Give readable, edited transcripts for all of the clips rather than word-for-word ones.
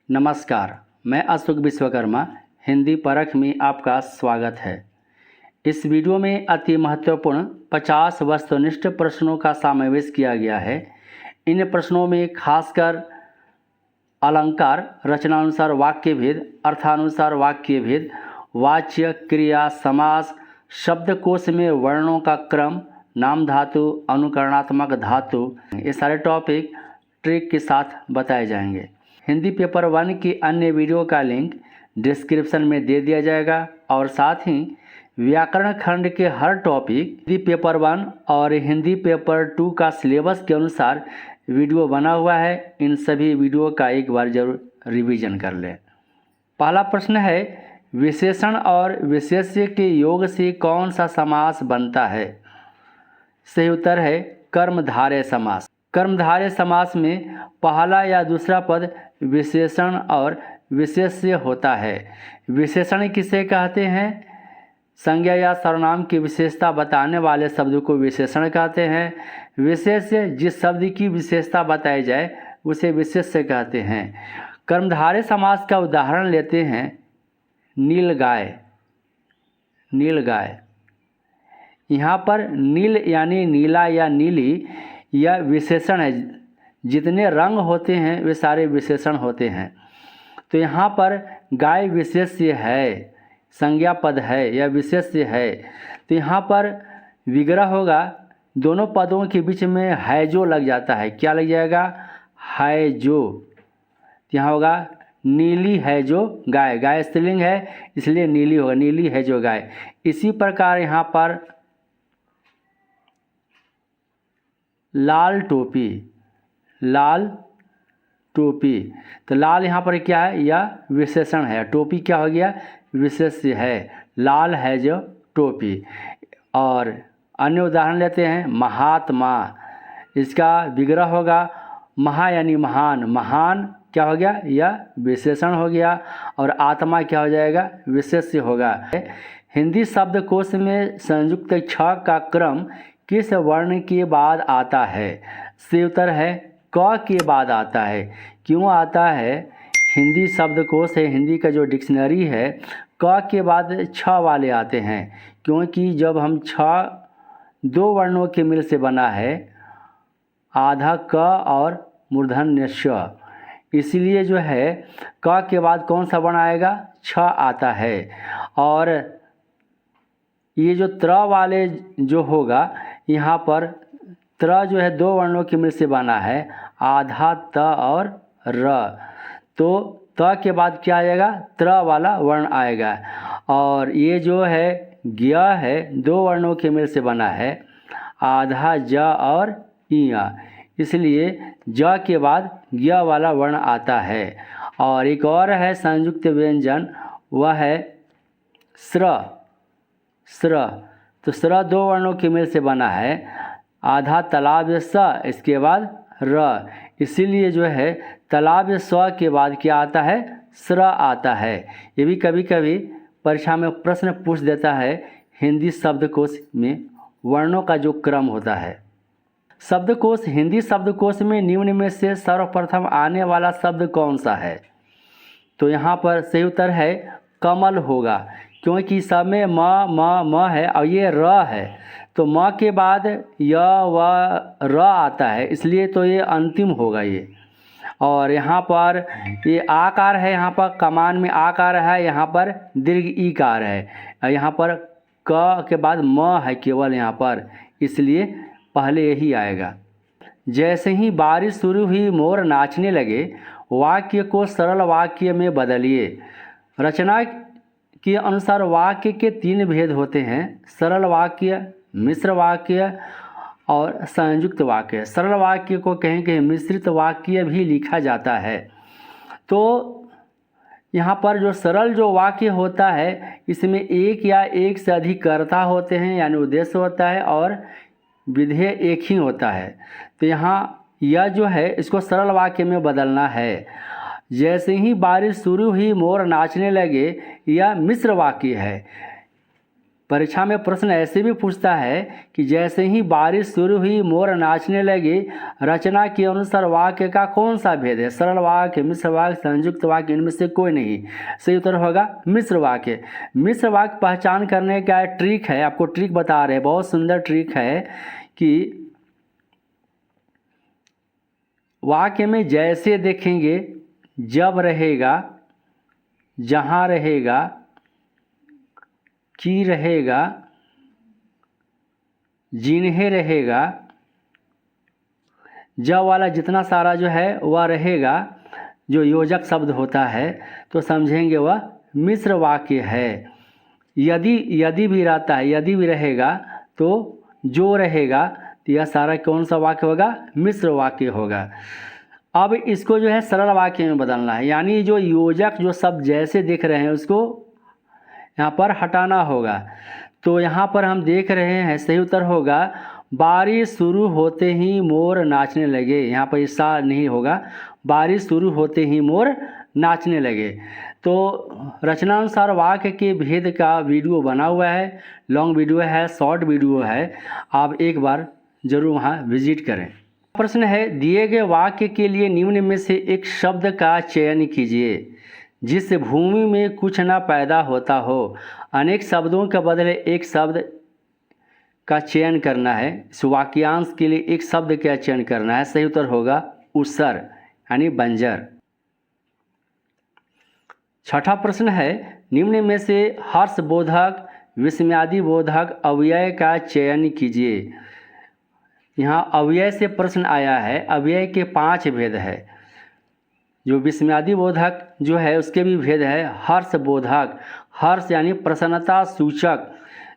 नमस्कार, मैं अशोक विश्वकर्मा हिंदी परख में आपका स्वागत है। इस वीडियो में अति महत्वपूर्ण 50 वस्तुनिष्ठ प्रश्नों का समावेश किया गया है। इन प्रश्नों में खासकर अलंकार, रचनानुसार वाक्य भेद, अर्थानुसार वाक्य भेद, वाच्य, क्रिया, समास, शब्दकोश में वर्णों का क्रम, नाम धातु, अनुकरणात्मक धातु, ये सारे टॉपिक ट्रिक के साथ बताए जाएंगे। हिंदी पेपर 1 की अन्य वीडियो का लिंक डिस्क्रिप्शन में दे दिया जाएगा और साथ ही व्याकरण खंड के हर टॉपिक हिंदी पेपर 1 और हिंदी पेपर 2 का सिलेबस के अनुसार वीडियो बना हुआ है। इन सभी वीडियो का एक बार जरूर रिवीजन कर लें। पहला प्रश्न है, विशेषण और विशेष्य के योग से कौन सा समास बनता है? सही उत्तर है कर्मधारय समास। कर्मधारय समास में पहला या दूसरा पद विशेषण और विशेष्य होता है। विशेषण किसे कहते हैं? संज्ञा या सर्वनाम की विशेषता बताने वाले शब्द को विशेषण कहते हैं। विशेष्य जिस शब्द की विशेषता बताई जाए उसे विशेष्य कहते हैं। कर्मधारय समास का उदाहरण लेते हैं, नीलगाय। नीलगाय, यहाँ पर नील यानी नीला या नीली यह विशेषण है। जितने रंग होते हैं वे सारे विशेषण होते हैं। तो यहाँ पर गाय विशेष्य है, संज्ञा पद है या विशेष्य है। तो यहाँ पर विग्रह होगा, दोनों पदों के बीच में है जो लग जाता है। क्या लग जाएगा? है जो। यहाँ होगा नीली है जो गाय। गाय स्त्रीलिंग है इसलिए नीली होगा, नीली है जो गाय। इसी प्रकार यहाँ पर लाल टोपी। लाल टोपी, तो लाल यहाँ पर क्या है? यह विशेषण है। टोपी क्या हो गया? विशेष्य है। लाल है जो टोपी। और अन्य उदाहरण लेते हैं, महात्मा। इसका विग्रह होगा महा यानी महान। महान क्या हो गया? यह विशेषण हो गया। और आत्मा क्या हो जाएगा? विशेष्य होगा। हिंदी शब्दकोश में संयुक्त छ का क्रम किस वर्ण के बाद आता है? सही उत्तर है क के बाद आता है। क्यों आता है? हिंदी शब्दकोश है, हिंदी का जो डिक्शनरी है, क के बाद छ वाले आते हैं। क्योंकि जब हम छ दो वर्णों के मिल से बना है, आधा क और मूर्धन्य श, इसलिए जो है क के बाद कौन सा वर्ण आएगा? छ आता है। और ये जो त्र वाले जो होगा, यहाँ पर त्र जो है दो वर्णों के मिल से बना है, आधा त और र। तो त के बाद क्या आएगा? त्र वाला वर्ण आएगा। और ये जो है ज्ञ है, दो वर्णों के मिल से बना है, आधा ज और इया, इसलिए ज के बाद ज्ञ वाला वर्ण आता है। और एक और है संयुक्त व्यंजन, वह है स्र। स्र, तो स्र दो वर्णों के मेल से बना है, आधा तालाब स, इसके बाद र, इसीलिए जो है तालाब स के बाद क्या आता है? स्र आता है। ये भी कभी कभी परीक्षा में प्रश्न पूछ देता है, हिंदी शब्दकोश में वर्णों का जो क्रम होता है। शब्दकोश, हिंदी शब्दकोश में निम्न में से सर्वप्रथम आने वाला शब्द कौन सा है? तो यहाँ पर सही उत्तर है कमल होगा। क्योंकि सब में म है और ये र है, तो म के बाद य व र आता है, इसलिए तो ये अंतिम होगा ये। और यहाँ पर ये आकार है, यहाँ पर कमान में आकार है, यहाँ पर दीर्घ ईकार है, यहाँ पर क के बाद म है केवल यहाँ पर, इसलिए पहले यही आएगा। जैसे ही बारिश शुरू हुई मोर नाचने लगे, वाक्य को सरल वाक्य में बदलिए। रचना के अनुसार वाक्य के 3 भेद होते हैं, सरल वाक्य, मिश्र वाक्य और संयुक्त वाक्य। सरल वाक्य को कहीं कहीं मिश्रित वाक्य भी लिखा जाता है। तो यहाँ पर जो सरल जो वाक्य होता है, इसमें एक या एक से अधिक कर्ता होते हैं, यानी उद्देश्य होता है, और विधेय एक ही होता है। तो यहाँ यह जो है इसको सरल वाक्य में बदलना है। जैसे ही बारिश शुरू हुई मोर नाचने लगे, यह मिश्र वाक्य है। परीक्षा में प्रश्न ऐसे भी पूछता है कि जैसे ही बारिश शुरू हुई मोर नाचने लगे, रचना के अनुसार वाक्य का कौन सा भेद है? सरल वाक्य, मिश्र वाक्य, संयुक्त वाक्य, इनमें से कोई नहीं। सही उत्तर होगा मिश्र वाक्य। मिश्र वाक्य पहचान करने का ट्रिक है, आपको ट्रिक बता रहे हैं, बहुत सुंदर ट्रिक है कि वाक्य में जैसे देखेंगे, जब रहेगा, जहाँ रहेगा, की रहेगा, जिन्हें रहेगा, जब वाला जितना सारा जो है वह रहेगा, जो योजक शब्द होता है, तो समझेंगे वह मिश्र वाक्य है। यदि भी रहता है, यदि भी रहेगा तो जो रहेगा, तो यह सारा कौन सा वाक्य होगा? मिश्र वाक्य होगा। अब इसको जो है सरल वाक्य में बदलना है, यानी जो योजक जो शब्द जैसे दिख रहे हैं उसको यहाँ पर हटाना होगा। तो यहाँ पर हम देख रहे हैं, सही उत्तर होगा बारिश शुरू होते ही मोर नाचने लगे। यहाँ पर ईसा नहीं होगा, बारिश शुरू होते ही मोर नाचने लगे। तो रचनानुसार वाक्य के भेद का वीडियो बना हुआ है, लॉन्ग वीडियो है, शॉर्ट वीडियो है, आप एक बार ज़रूर वहाँ विजिट करें। प्रश्न है, दिए गए वाक्य के लिए निम्न में से एक शब्द का चयन कीजिए जिस भूमि में कुछ ना पैदा होता हो। अनेक शब्दों के बदले एक शब्द का चयन करना है। इस वाक्यांश के लिए एक शब्द का चयन करना है। सही उत्तर होगा ऊसर यानी बंजर। छठा प्रश्न है, निम्न में से हर्षबोधक, विस्मयादि बोधक अव्यय का चयन कीजिए। यहाँ अव्यय से प्रश्न आया है। अव्यय के 5 भेद है। जो विस्मयादि बोधक जो है उसके भी भेद है। हर्ष बोधक, हर्ष यानी प्रसन्नता सूचक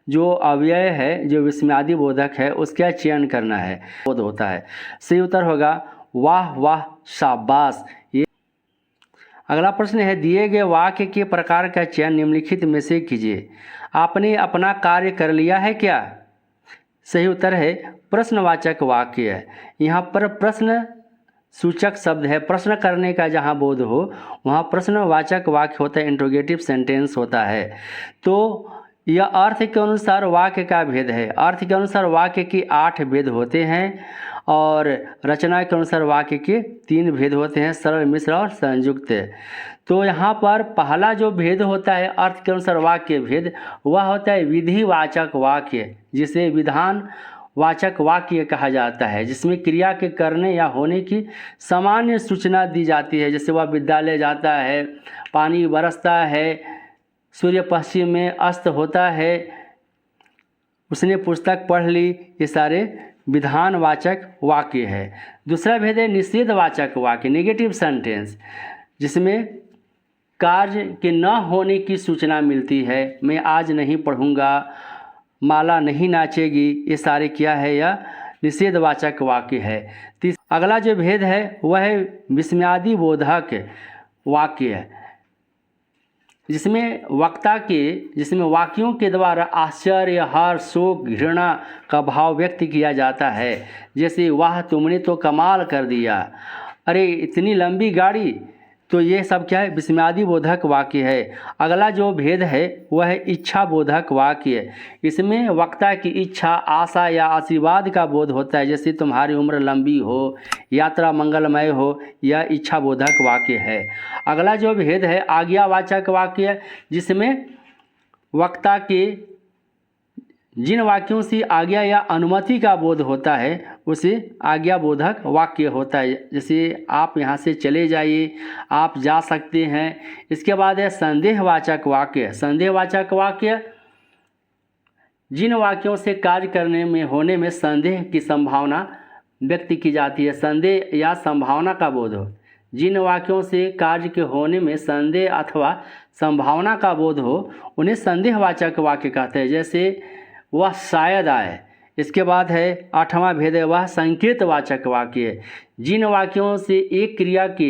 जो अव्यय है, जो विस्मयादि बोधक है, उसका चयन करना है, बोध होता है। सही उत्तर होगा वाह वाह शाबाश। ये अगला प्रश्न है, दिए गए वाक्य के प्रकार का चयन निम्नलिखित में से कीजिए। आपने अपना कार्य कर लिया है क्या? सही उत्तर है प्रश्नवाचक वाक्य है। यहाँ पर प्रश्न सूचक शब्द है, प्रश्न करने का जहाँ बोध हो वहाँ प्रश्नवाचक वाक्य होता है, इंट्रोगेटिव सेंटेंस होता है। तो यह अर्थ के अनुसार वाक्य का भेद है। अर्थ के अनुसार वाक्य के 8 भेद होते हैं और रचना के अनुसार वाक्य के 3 भेद होते हैं, सरल, मिश्र और संयुक्त। तो यहाँ पर पहला जो भेद होता है अर्थ के अनुसार वाक्य भेद, वह होता है विधिवाचक वाक्य, जिसे विधान वाचक वाक्य कहा जाता है, जिसमें क्रिया के करने या होने की सामान्य सूचना दी जाती है। जैसे वह विद्यालय जाता है, पानी बरसता है, सूर्य पश्चिम में अस्त होता है, उसने पुस्तक पढ़ ली, ये सारे विधानवाचक वाक्य है। दूसरा भेद है निषेधवाचक वाक्य, नेगेटिव सेंटेंस, जिसमें कार्य के न होने की सूचना मिलती है। मैं आज नहीं पढ़ूंगा, माला नहीं नाचेगी, ये सारे क्या है? यह निषेधवाचक वाक्य है। अगला जो भेद है वह है विस्मयादि बोधक वाक्य है, जिसमें वाक्यों के द्वारा आश्चर्य, हर्ष, शोक, घृणा का भाव व्यक्त किया जाता है। जैसे वाह तुमने तो कमाल कर दिया, अरे इतनी लंबी गाड़ी, तो ये सब क्या है? विस्मयादि बोधक वाक्य है। अगला जो भेद है वह है इच्छा बोधक वाक्य। इसमें वक्ता की इच्छा, आशा या आशीर्वाद का बोध होता है। जैसे तुम्हारी उम्र लंबी हो, यात्रा मंगलमय हो, यह इच्छा बोधक वाक्य है। अगला जो भेद है आज्ञावाचक वाक्य, जिसमें वक्ता के जिन वाक्यों से आज्ञा या अनुमति का बोध होता है उसे आज्ञाबोधक वाक्य होता है। जैसे आप यहाँ से चले जाइए, आप जा सकते हैं। इसके बाद है संदेहवाचक वाक्य। संदेहवाचक वाक्य जिन वाक्यों से कार्य करने में होने में संदेह की संभावना व्यक्त की जाती है, संदेह या संभावना का बोध हो। जिन वाक्यों से कार्य के होने में संदेह अथवा संभावना का बोध हो उन्हें संदेहवाचक वाक्य कहते हैं। जैसे वह शायद आए। इसके बाद है 8वां भेद है वह संकेतवाचक वाक्य। जिन वाक्यों से एक क्रिया के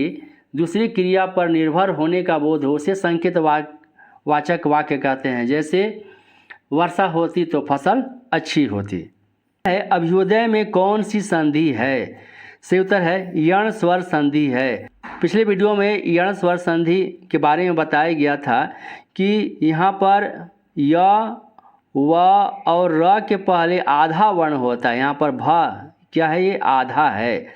दूसरी क्रिया पर निर्भर होने का बोध हो उसे संकेतवाचक वाक्य कहते हैं। जैसे वर्षा होती तो फसल अच्छी होती है। अभ्युदय में कौन सी संधि है? सही उत्तर है यण स्वर संधि है। पिछले वीडियो में यण स्वर संधि के बारे में बताया गया था कि यहाँ पर य व और र के पहले आधा वर्ण होता है। यहाँ पर भ क्या है, ये आधा है,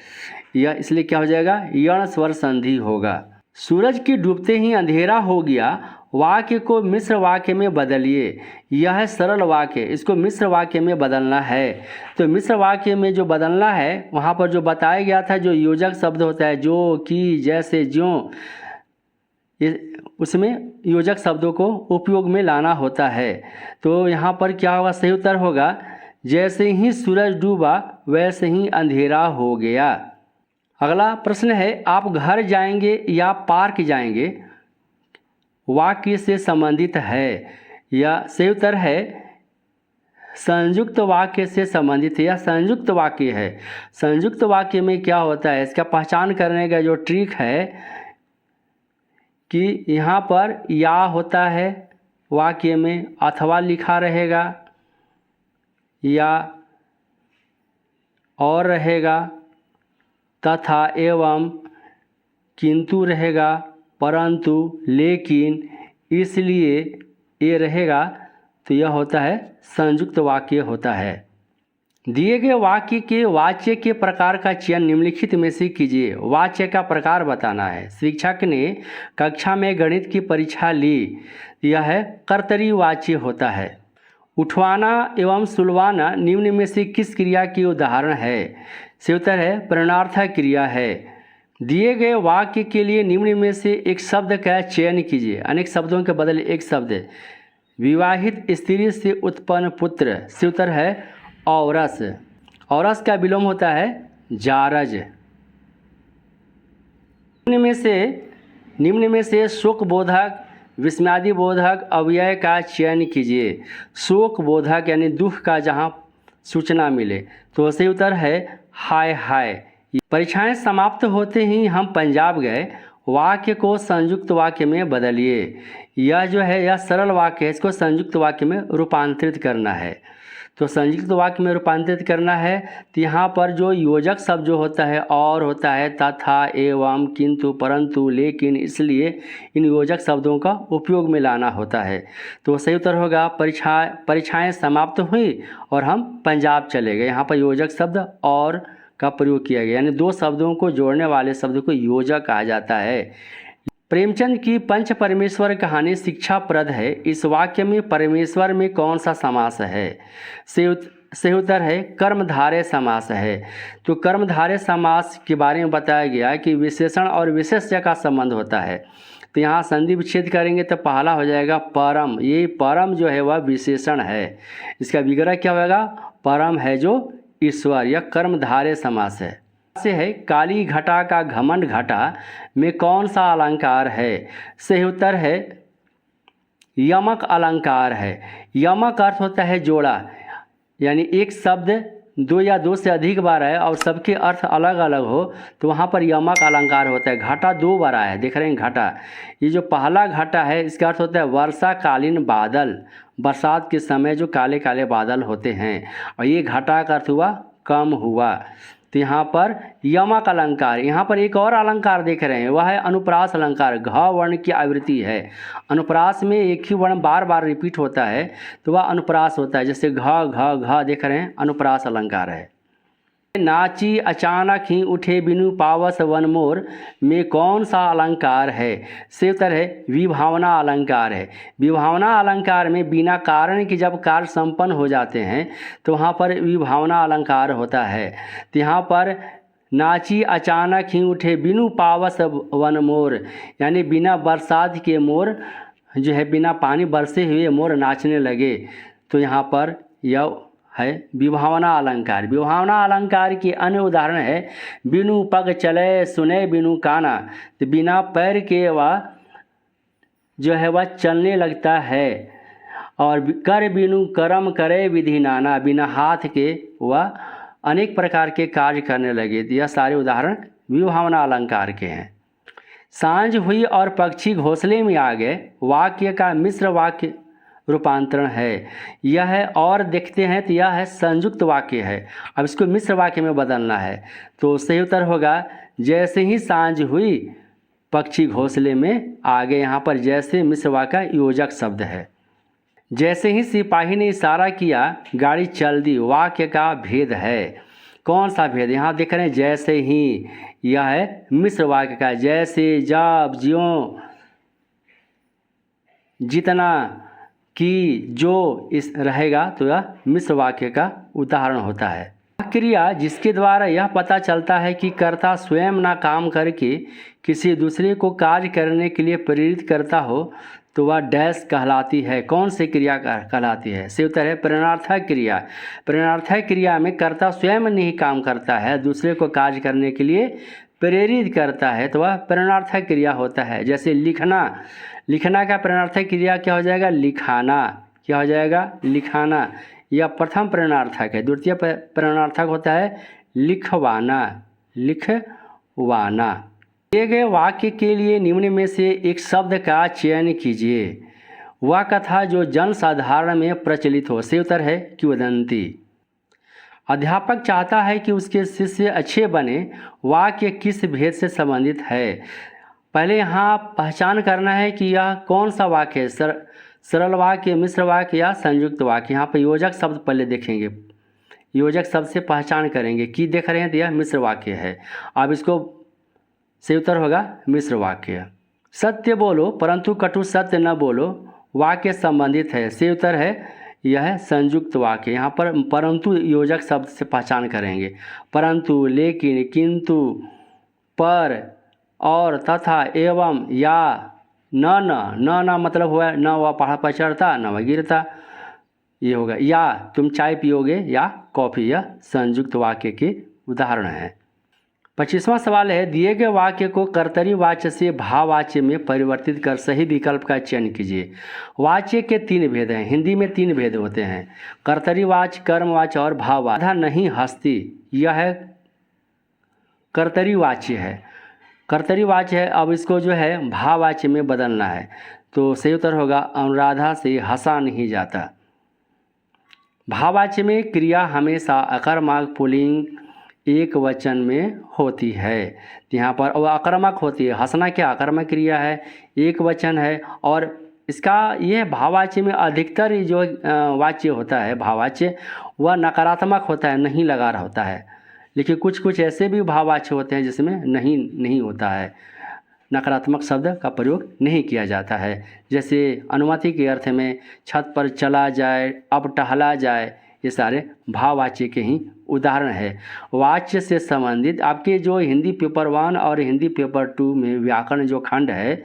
यह इसलिए क्या हो जाएगा, यण स्वर संधि होगा। सूरज की डूबते ही अंधेरा हो गया, वाक्य को मिश्र वाक्य में बदलिए। यह है सरल वाक्य, इसको मिश्र वाक्य में बदलना है। तो मिश्र वाक्य में जो बदलना है वहाँ पर जो बताया गया था, जो योजक शब्द होता है जो, की, जैसे, ज्यों, उसमें योजक शब्दों को उपयोग में लाना होता है। तो यहाँ पर क्या होगा, सही उत्तर होगा जैसे ही सूरज डूबा वैसे ही अंधेरा हो गया। अगला प्रश्न है, आप घर जाएंगे या पार्क जाएंगे वाक्य से संबंधित है। या सही उत्तर है संयुक्त वाक्य से संबंधित है, या संयुक्त वाक्य है। संयुक्त वाक्य में क्या होता है, इसका पहचान करने का जो ट्रिक है कि यहाँ पर या होता है वाक्य में, अथवा लिखा रहेगा, या और रहेगा, तथा, एवं, किंतु रहेगा, परंतु, लेकिन, इसलिए ये रहेगा। तो यह होता है संयुक्त वाक्य होता है। दिए गए वाक्य के वाच्य के प्रकार का चयन निम्नलिखित में से कीजिए। वाच्य का प्रकार बताना है। शिक्षक ने कक्षा में गणित की परीक्षा ली, यह है कर्तरी वाच्य होता है। उठवाना एवं सुलवाना निम्न में से किस क्रिया की उदाहरण है। सही उत्तर है प्रेरणार्थक क्रिया है। दिए गए वाक्य के लिए निम्न में से एक शब्द का चयन कीजिए। अनेक शब्दों के बदले एक शब्द। विवाहित स्त्री से उत्पन्न पुत्र। सही उत्तर है औरस। औरस का विलोम होता है जारज। निम्न में से शोक बोधक विस्मयादि बोधक अव्यय का चयन कीजिए। शोक बोधक यानी दुख का जहाँ सूचना मिले, तो सही उत्तर है हाय हाय। परीक्षाएं समाप्त होते ही हम पंजाब गए वाक्य को संयुक्त वाक्य में बदलिए। यह जो है यह सरल वाक्य है, इसको संयुक्त वाक्य में रूपांतरित करना है। तो संयुक्त वाक्य में रूपांतरित करना है तो यहाँ पर जो योजक शब्द जो होता है और होता है, तथा, एवं, किंतु, परंतु, लेकिन, इसलिए, इन योजक शब्दों का उपयोग में लाना होता है। तो सही उत्तर होगा परीक्षाएं समाप्त हुई और हम पंजाब चले गए। यहाँ पर योजक शब्द और का प्रयोग किया गया, यानी दो शब्दों को जोड़ने वाले शब्द को योजक कहा जाता है। प्रेमचंद की पंच परमेश्वर कहानी शिक्षाप्रद है। इस वाक्य में परमेश्वर में कौन सा समास है। सही उत्तर है कर्मधारय समास है। तो कर्मधारय समास के बारे में बताया गया कि विशेषण और विशेष्य का संबंध होता है। तो यहाँ संधि विच्छेद करेंगे तो पहला हो जाएगा परम। ये परम जो है वह विशेषण है, इसका विग्रह क्या होगा, परम है जो ईश्वर। यह कर्मधारय समास है। से है काली घटा का घमंड घटा में कौन सा अलंकार है। सही उत्तर है यमक अलंकार है। यमक अर्थ होता है जोड़ा, यानी एक शब्द दो या दो से अधिक बार है और सबके अर्थ अलग अलग हो तो वहाँ पर यमक अलंकार होता है। घटा दो बार आया है, देख रहे हैं घटा। ये जो पहला घटा है इसका अर्थ होता है वर्षाकालीन बादल, बरसात के समय जो काले काले बादल होते हैं। और ये घटा का अर्थ हुआ कम हुआ। तो यहाँ पर यमक अलंकार। यहाँ पर एक और अलंकार देख रहे हैं, वह है अनुप्रास अलंकार। घ वर्ण की आवृत्ति है। अनुप्रास में एक ही वर्ण बार बार रिपीट होता है तो वह अनुप्रास होता है। जैसे घ घ घ देख रहे हैं, अनुप्रास अलंकार है। नाची अचानक ही उठे बिनु पावस वन मोर में कौन सा अलंकार है। से उत्तर है विभावना अलंकार है। विभावना अलंकार में बिना कारण के जब कार्य संपन्न हो जाते हैं तो वहाँ पर विभावना अलंकार होता है। तो यहाँ पर नाची अचानक ही उठे बिनु पावस वन मोर, यानी बिना बरसात के मोर जो है, बिना पानी बरसे हुए मोर नाचने लगे। तो यहाँ पर यह है विभावना अलंकार। विभावना अलंकार के अन्य उदाहरण है बिनु पग चले सुने बिनु काना। तो बिना पैर के वह जो है वह चलने लगता है। और कर बिनु कर्म करे विधि नाना, बिना हाथ के वह अनेक प्रकार के कार्य करने लगे। यह सारे उदाहरण विभावना अलंकार के हैं। सांझ हुई और पक्षी घोंसले में आ गए वाक्य का मिश्र वाक्य रूपांतरण है। यह है और देखते हैं तो यह है संयुक्त वाक्य है। अब इसको मिश्र वाक्य में बदलना है तो सही उत्तर होगा जैसे ही सांझ हुई पक्षी घोंसले में आ गए। यहाँ पर जैसे मिश्र वाक्य का योजक शब्द है। जैसे ही सिपाही ने इशारा किया गाड़ी चल दी। वाक्य का भेद है। कौन सा भेद? यहाँ देख रहे हैं जैसे ही, यह है मिश्र वाक्य का। जैसे, जब, ज्यों, जितना, कि, जो इस रहेगा तो यह मिश्र वाक्य का उदाहरण होता है। क्रिया जिसके द्वारा यह पता चलता है कि कर्ता स्वयं ना काम करके किसी दूसरे को कार्य करने के लिए प्रेरित करता हो तो वह डैश कहलाती है। कौन सी क्रिया कहलाती है? से उत्तर है प्रेरणार्थक क्रिया। प्रेरणार्थक क्रिया में कर्ता स्वयं नहीं काम करता है, दूसरे को कार्य करने के लिए प्रेरित करता है तो वह प्रेरणार्थक क्रिया होता है। जैसे लिखना, लिखना का प्रेरणार्थक क्रिया क्या हो जाएगा? लिखाना। क्या हो जाएगा? लिखाना। यह प्रथम प्रेरणार्थक है। द्वितीय प्रेरणार्थक होता है लिखवाना। लिखवाना। दिए गए वाक्य के लिए निम्न में से एक शब्द का चयन कीजिए। वह कथा जो जनसाधारण में प्रचलित हो। से उत्तर है किंवदंती। अध्यापक चाहता है कि उसके शिष्य अच्छे बने। वाक्य किस भेद से संबंधित है? पहले यहाँ पहचान करना है कि यह कौन सा वाक्य है, सरल वाक्य, मिश्र वाक्य या संयुक्त वाक्य। यहाँ पर योजक शब्द पहले देखेंगे, योजक शब्द से पहचान करेंगे कि देख रहे हैं तो यह मिश्र वाक्य है। अब इसको सही उत्तर होगा मिश्र वाक्य। सत्य बोलो परंतु कटु सत्य न बोलो, वाक्य संबंधित है। सही उत्तर है यह संयुक्त वाक्य। यहाँ पर परंतु योजक शब्द से पहचान करेंगे। परंतु, लेकिन, किंतु, पर, और, तथा, एवं, या, न मतलब हुआ न वह पहाड़ पर चढ़ता न वह गिरता, ये होगा। या तुम चाय पियोगे या कॉफ़ी, यह संयुक्त वाक्य के उदाहरण है। 25वां सवाल है दिए गए वाक्य को कर्तरी वाच्य से भाववाच्य में परिवर्तित कर सही विकल्प का चयन कीजिए। वाच्य के 3 भेद हैं। हिंदी में 3 भेद होते हैं, कर्तरी वाच्य, कर्मवाच्य और भाववाच्य। राधा नहीं हंसती, यह है कर्तरी वाच्य है। कर्तरी वाच्य है। अब इसको जो है भाववाच्य में बदलना है तो सही उत्तर होगा अनुराधा से हंसा नहीं जाता। भाववाच्य में क्रिया हमेशा अकर्मक पुल्लिंग एक वचन में होती है। यहाँ पर वह अकर्मक होती है। हंसना क्या अकर्मक क्रिया है, एक वचन है। और इसका यह भाववाच्य में अधिकतर जो वाच्य होता है भाववाच्य वह नकारात्मक होता है, नहीं लगा रहा होता है। लेकिन कुछ कुछ ऐसे भी भाववाच्य होते हैं जिसमें नहीं होता है, नकारात्मक शब्द का प्रयोग नहीं किया जाता है। जैसे अनुमति के अर्थ में छत पर चला जाए, अब टहला जाए, ये सारे भाववाच्य के ही उदाहरण है। वाच्य से संबंधित आपके जो हिंदी पेपर 1 और हिंदी पेपर 2 में व्याकरण जो खंड है,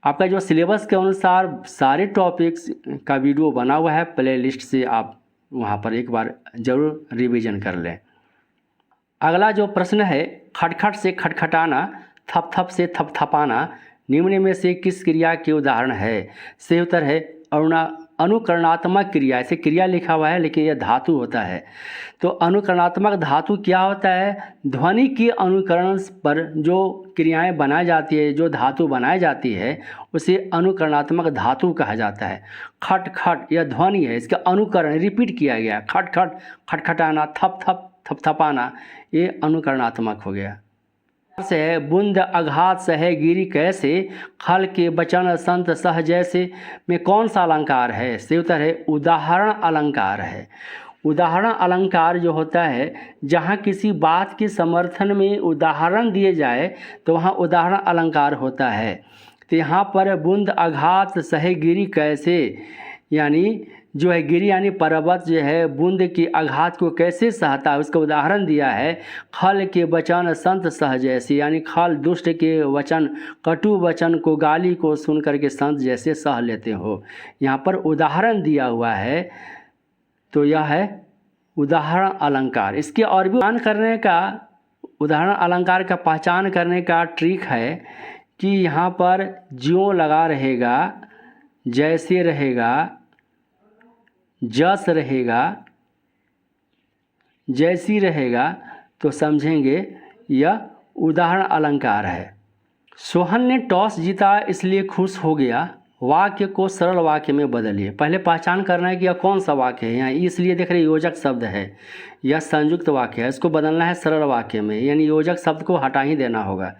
आपका जो सिलेबस के अनुसार सारे टॉपिक्स का वीडियो बना हुआ है प्ले लिस्ट से, आप वहाँ पर एक बार ज़रूर रिवीजन कर लें। अगला जो प्रश्न है खटखट से खटखटाना, थपथप से थपथपाना निम्न में से किस क्रिया के उदाहरण है? सही उत्तर है अनुकरणात्मक क्रिया। ऐसे क्रिया लिखा हुआ है लेकिन यह धातु होता है। तो अनुकरणात्मक धातु क्या होता है? ध्वनि के अनुकरण पर जो क्रियाएं बनाई जाती है, जो धातु बनाई जाती है उसे अनुकरणात्मक धातु कहा जाता है। खट खट यह ध्वनि है, इसका अनुकरण रिपीट किया गया। खट खट खटखटाना, थप थप थपथपाना, ये अनुकरणात्मक हो गया। से है बुंद अघात सहे गिरी कैसे, खल के बचन संत सह जैसे में कौन सा अलंकार है? सही उत्तर है उदाहरण अलंकार है। उदाहरण अलंकार जो होता है जहाँ किसी बात के समर्थन में उदाहरण दिए जाए तो वहाँ उदाहरण अलंकार होता है। तो यहाँ पर बुंद अघात सहे गिरी कैसे, यानी जो है गिरी यानी पर्वत जो है बूंद के आघात को कैसे सहता है उसका उदाहरण दिया है। खल के वचन संत सह जैसे, यानी खल दुष्ट के वचन, कटु वचन को, गाली को सुन करके संत जैसे सह लेते हो। यहाँ पर उदाहरण दिया हुआ है तो यह है उदाहरण अलंकार। इसके और भी पहचान करने का, उदाहरण अलंकार का पहचान करने का ट्रिक है कि यहाँ पर ज्यों लगा रहेगा, जैसे रहेगा, जस रहेगा, जैसी रहेगा तो समझेंगे यह उदाहरण अलंकार है। सोहन ने टॉस जीता इसलिए खुश हो गया, वाक्य को सरल वाक्य में बदलिए। पहले पहचान करना है कि यह कौन सा वाक्य है। यहाँ इसलिए देख रहे योजक शब्द है, यह संयुक्त वाक्य है, इसको बदलना है सरल वाक्य में, यानी योजक शब्द को हटा ही देना होगा।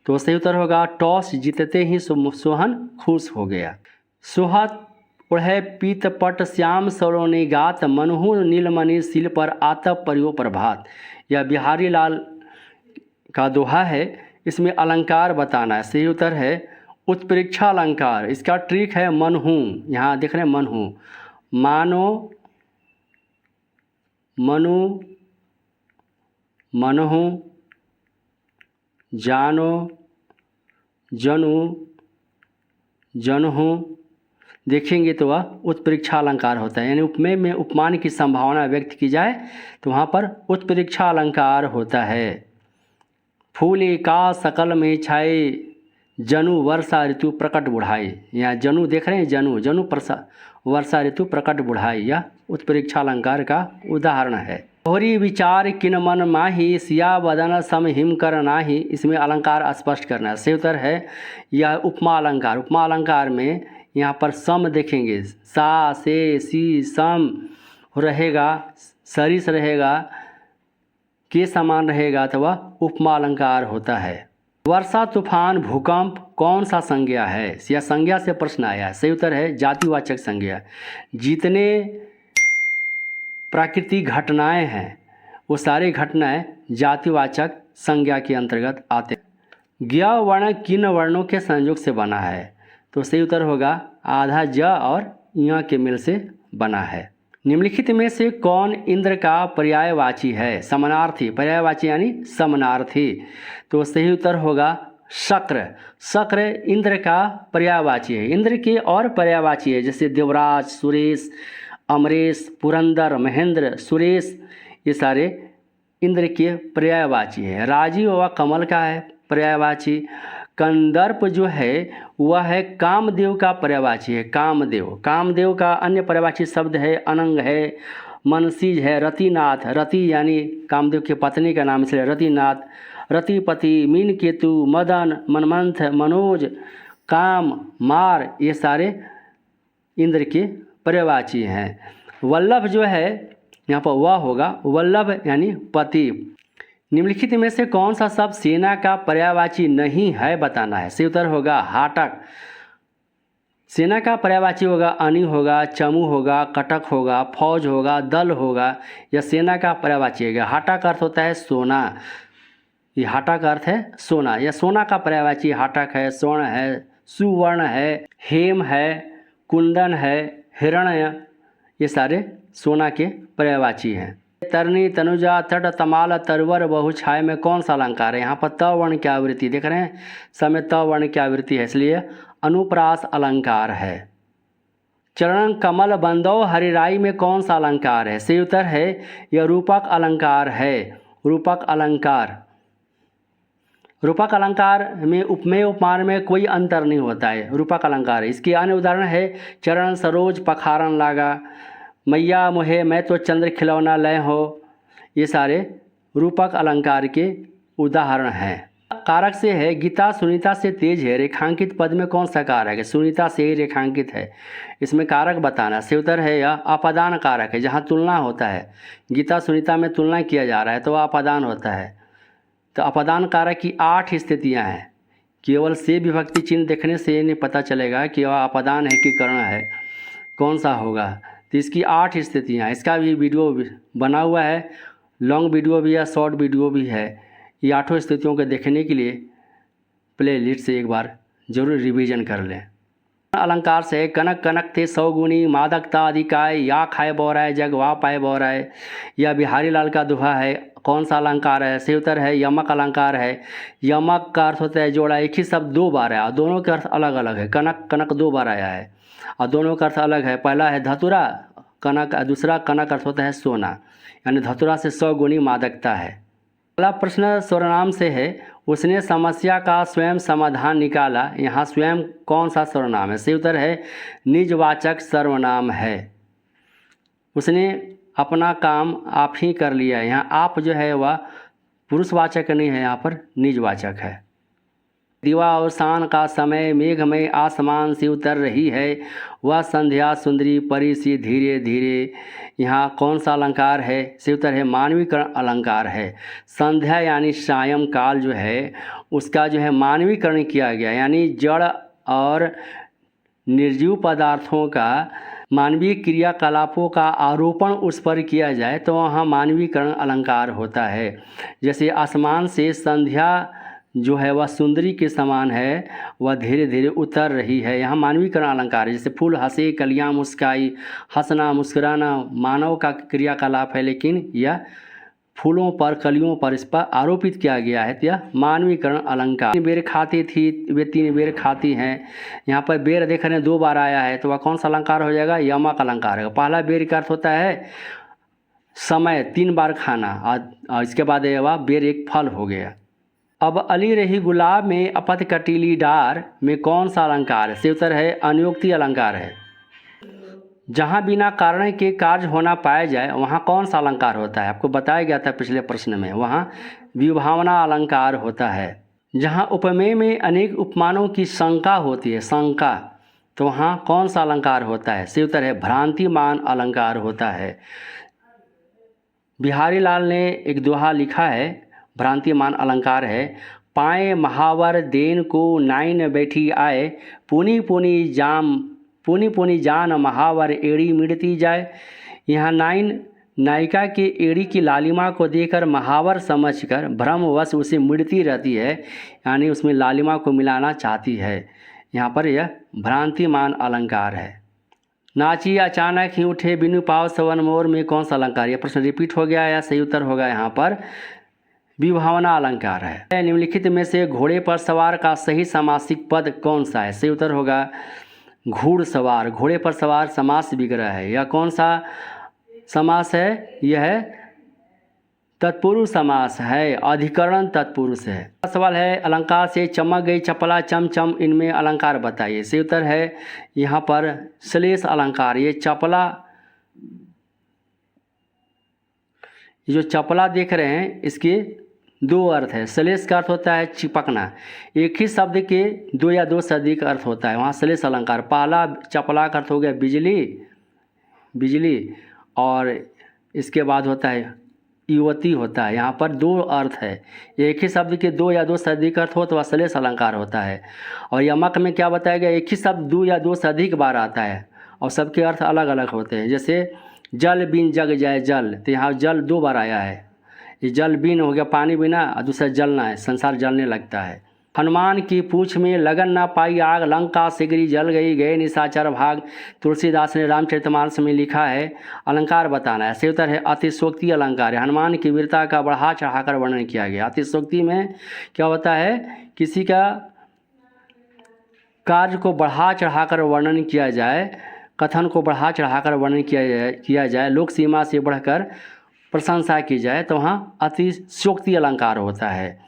तो सही उत्तर होगा टॉस जीतते ही सोहन खुश हो गया। सोहत उड़ै पीत पट श्याम सरोने गात मनहु नीलमणि शिल पर आतप परियो प्रभात। यह बिहारी लाल का दोहा है, इसमें अलंकार बताना है। सही उत्तर है उत्प्रेक्षा अलंकार। इसका ट्रिक है मनहु, यहाँ देख रहे हैं मनहु, मानो, मनु, मनहु, जानो, जनु, जनहु। देखेंगे तो वह उत्प्रेक्षा अलंकार होता है, यानी उपमेय में उपमान की संभावना व्यक्त की जाए तो वहाँ पर उत्प्रेक्षा अलंकार होता है। फूले का सकल में छाए जनु वर्षा ऋतु प्रकट बुढ़ाई। यहाँ जनु देख रहे हैं, जनु, जनु वर्षा ऋतु प्रकट बुढ़ाई, यह उत्प्रेक्षा अलंकार का उदाहरण है। तोहरी विचार किन मन माही सिया बदन सम हिम कर नाही। इसमें अलंकार स्पष्ट करना है। सही उत्तर है यह उपमा अलंकार। उपमा अलंकार में यहाँ पर सम देखेंगे, सा से सी सम रहेगा, सरिस रहेगा, के समान रहेगा तो वह उपमा अलंकार होता है। वर्षा तूफान भूकंप कौन सा संज्ञा है? यह संज्ञा से प्रश्न आया है। सही उत्तर है जातिवाचक संज्ञा। जितने प्राकृतिक घटनाएं हैं वो सारे घटनाएं जातिवाचक संज्ञा के अंतर्गत आते हैं। ज्ञ वर्ण किन वर्णों के संयोग से बना है? तो सही उत्तर होगा आधा ज और य के मेल से बना है। निम्नलिखित में से कौन इंद्र का पर्यायवाची है? समानार्थी, पर्यायवाची यानी समानार्थी। तो सही उत्तर होगा शक्र। शक्र इंद्र का पर्यायवाची है। इंद्र के और पर्यायवाची है, जैसे देवराज, सुरेश, अमरेश, पुरंदर, महेंद्र, सुरेश, ये सारे इंद्र के पर्यायवाची है। राजीव व कमल का है पर्यायवाची। कंदर्प जो है वह है कामदेव का पर्यायवाची है। कामदेव, कामदेव का अन्य पर्यायवाची शब्द है अनंग है, मनसीज है, रतिनाथ। रति यानी कामदेव की पत्नी का नाम, इसलिए रतिनाथ, रतिपति, मीन केतु, मदन, मनमंथ, मनोज, काम, मार, ये सारे इंद्र के पर्यायवाची हैं। वल्लभ जो है यहाँ पर वह होगा वल्लभ यानी पति। निम्नलिखित में से कौन सा शब्द सेना का पर्यायवाची नहीं है बताना है। सही उत्तर होगा हाटक। सेना का पर्यायवाची होगा अनि होगा, चमू होगा, कटक होगा, फौज होगा, दल होगा। यह सेना का पर्यायवाची है। हाटा का अर्थ होता है सोना। ये हाटा का अर्थ है सोना। यह सोना का पर्यायवाची हाटक है, स्वर्ण है, सुवर्ण है, हेम है, कुंदन है, हिरण्य, ये सारे सोना के पर्यायवाची हैं। तरनी, तनुजा, तट, तमाल, तरवर, बहुछाय में कौन सा अलंकार है? यहाँ पर त वर्ण की आवृत्ति देख रहे हैं, समय त वर्ण की आवृत्ति है, इसलिए अनुप्रास अलंकार है। चरण, कमल, बंदो, हरिराई में कौन सा अलंकार है? सही उत्तर है यह रूपक अलंकार है। रूपक अलंकार। रूपक अलंकार में उपमेय उपमान में कोई अंतर नहीं होता है, रूपक अलंकार है। इसके अन्य उदाहरण है चरण सरोज पखारन लागा, मैया मोहे मैं तो चंद्र खिलौना लय हो। ये सारे रूपक अलंकार के उदाहरण हैं। कारक से है गीता सुनीता से तेज है, रेखांकित पद में कौन सा कारक है? सुनीता से ही रेखांकित है, इसमें कारक बताना। सही उत्तर है यह अपादान कारक है, जहाँ तुलना होता है। गीता सुनीता में तुलना किया जा रहा है तो वह अपादान होता है। तो अपादान कारक की 8 स्थितियाँ हैं। केवल से विभक्ति चिन्ह देखने से ये नहीं पता चलेगा कि वह अपादान है कि कर्ण है, कौन सा होगा। तो इसकी 8 स्थितियाँ, इसका भी वीडियो बना हुआ है, लॉन्ग वीडियो भी है, शॉर्ट वीडियो भी है। ये 8 स्थितियों को देखने के लिए प्ले लिस्ट से एक बार जरूर रिवीजन कर लें। अलंकार से कनक कनक थे 100 गुनी, मादकता अधिकाय, या खाए बौराए जग वा पाए बौराए। यह बिहारी लाल का दोहा है। कौन सा अलंकार है? सही उत्तर है यमक अलंकार है। यमक का अर्थ होता है जोड़ा। एक ही शब्द 2 बार आया, दोनों के अर्थ अलग अलग है। कनक कनक 2 बार आया है और दोनों का अर्थ अलग है। पहला है धतुरा कनक, दूसरा कनक अर्थ होता है सोना, यानी धतुरा से 100 गुनी मादकता है। अगला प्रश्न सर्वनाम से है, उसने समस्या का स्वयं समाधान निकाला। यहाँ स्वयं कौन सा सर्वनाम है? सही उत्तर है निजवाचक सर्वनाम है। उसने अपना काम आप ही कर लिया। यहाँ आप जो है वह पुरुषवाचक नहीं है, यहाँ पर निजवाचक है। दिवा अवसान का समय मेघमय आसमान से उतर रही है, वह संध्या सुंदरी परी सी धीरे धीरे। यहाँ कौन सा अलंकार है? सही उत्तर है मानवीकरण अलंकार है। संध्या यानी सायं काल जो है उसका जो है मानवीकरण किया गया, यानी जड़ और निर्जीव पदार्थों का मानवीय क्रियाकलापों का आरोपण उस पर किया जाए तो वहाँ मानवीकरण अलंकार होता है। जैसे आसमान से संध्या जो है वह सुंदरी के समान है, वह धीरे धीरे उतर रही है, यहाँ मानवीकरण अलंकार है। जैसे फूल हंसे कलियाँ मुस्काई, हंसना मुस्कुराना मानव का क्रियाकलाप है, लेकिन यह फूलों पर कलियों पर इस पर आरोपित किया गया है, तो यह मानवीकरण अलंकार। 3 बेर खाती थी वे 3 बेर खाती हैं, यहाँ पर बेर देख रहे हैं 2 बार आया है, तो वह कौन सा अलंकार हो जाएगा? यमक अलंकार है। पहला बेर का अर्थ होता है समय, 3 बार खाना, और इसके बाद वह बेर एक फल हो गया। अब अली रही गुलाब में अपत कटीली डार में कौन सा अलंकार है? इसका उत्तर है अनुयोक्ति अलंकार है। जहाँ बिना कारण के कार्य होना पाया जाए वहाँ कौन सा अलंकार होता है? आपको बताया गया था पिछले प्रश्न में, वहाँ विभावना अलंकार होता है। जहाँ उपमेय में अनेक उपमानों की शंका होती है, शंका, तो वहाँ कौन सा अलंकार होता है? इसका उत्तर है भ्रांतिमान अलंकार होता है। बिहारी लाल ने एक दोहा लिखा है, भ्रांतिमान अलंकार है। पाए महावर देन को नाइन बैठी आए, पुनी पुनी जान महावर एड़ी मिड़ती जाए। यहाँ नाइन नायिका के एड़ी की लालिमा को देखकर महावर समझकर भ्रमवश उसे मिड़ती रहती है, यानी उसमें लालिमा को मिलाना चाहती है। यहाँ पर यह भ्रांतिमान अलंकार है। नाची अचानक ही उठे बिनु पाव सवन मोर में कौन सा अलंकार? यह प्रश्न रिपीट हो गया या सही उत्तर होगा यहाँ पर विभावना अलंकार है। निम्नलिखित में से घोड़े पर सवार का सही समासिक पद कौन सा है? सही उत्तर होगा घुड़सवार। घोड़े पर सवार समास विग्रह है। यह कौन सा समास है? यह तत्पुरुष समास है, अधिकरण तत्पुरुष है। सवाल है अलंकार से चमक गई चपला चमचम, इनमें अलंकार बताइए। सही उत्तर है यहाँ पर श्लेष अलंकार। ये चपला, जो चपला देख रहे हैं इसके 2 अर्थ है। श्लेष का अर्थ होता है चिपकना, एक ही शब्द के 2 या 2 से अधिक अर्थ होता है, वहाँ श्लेष अलंकार। पहला चपला का अर्थ हो गया बिजली, और इसके बाद होता है युवती होता है। यहाँ पर 2 अर्थ है, एक ही शब्द के 2 या 2 से अधिक अर्थ हो तो वह श्लेष अलंकार होता है। और यमक में क्या बताया गया? एक ही शब्द 2 या 2 से अधिक बार आता है और सबके अर्थ अलग अलग होते हैं। जैसे जल बिन जग जाए जल, तो यहाँ जल 2 बार आया है। ये जल बिन हो गया पानी बिना, और दूसरा जलना है, संसार जलने लगता है। हनुमान की पूंछ में लगन ना पाई आग, लंका सिगरी जल गई गए निशाचर भाग। तुलसीदास ने रामचरितमानस में लिखा है। अलंकार बताना है। सही उत्तर है अतिशोक्ति अलंकार है। हनुमान की वीरता का बढ़ा चढ़ाकर वर्णन किया गया। अतिशोक्ति में क्या होता है? किसी का कार्य को बढ़ा चढ़ाकर वर्णन किया जाए, कथन को बढ़ा चढ़ाकर वर्णन किया जाए, लोक सीमा से बढ़कर प्रशंसा की जाए, तो वहाँ अतिशयोक्ति अलंकार होता है।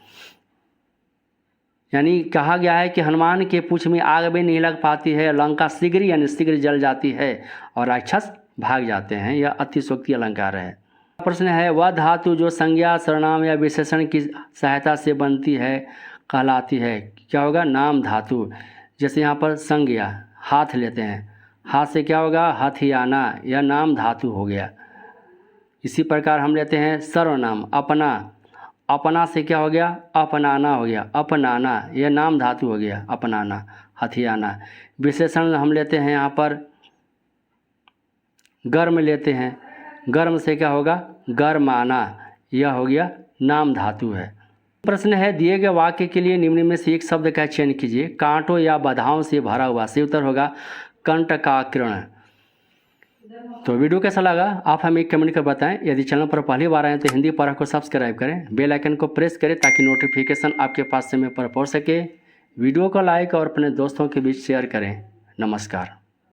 यानी कहा गया है कि हनुमान के पूंछ में आग भी नहीं लग पाती है, लंका शीघ्र यानी शीघ्र जल जाती है और राक्षस भाग जाते हैं। यह अतिशयोक्ति अलंकार है। प्रश्न है वह धातु जो संज्ञा सर्वनाम या विशेषण की सहायता से बनती है कहलाती है? क्या होगा? नाम धातु। जैसे यहाँ पर संज्ञा, हाथ लेते हैं, हाथ से क्या होगा? हथियाना, यह नाम धातु हो गया। इसी प्रकार हम लेते हैं सर्वनाम अपना, अपना से क्या हो गया? अपनाना हो गया, अपनाना, यह नाम धातु हो गया, अपनाना, हथियाना। विशेषण हम लेते हैं यहाँ पर गर्म लेते हैं, गर्म से क्या होगा? गर्माना, यह हो गया नाम धातु है। प्रश्न है दिए गए वाक्य के लिए निम्न में से एक शब्द का चयन कीजिए। कांटों या बाधाओं से भरा हुआ। सही उत्तर होगा कंटकाकृण। तो वीडियो कैसा लगा आप हमें एक कमेंट कर बताएं। यदि चैनल पर पहली बार आए तो हिंदी पारा को सब्सक्राइब करें, बेल आइकन को प्रेस करें ताकि नोटिफिकेशन आपके पास समय पर पहुंच सके। वीडियो को लाइक और अपने दोस्तों के बीच शेयर करें। नमस्कार।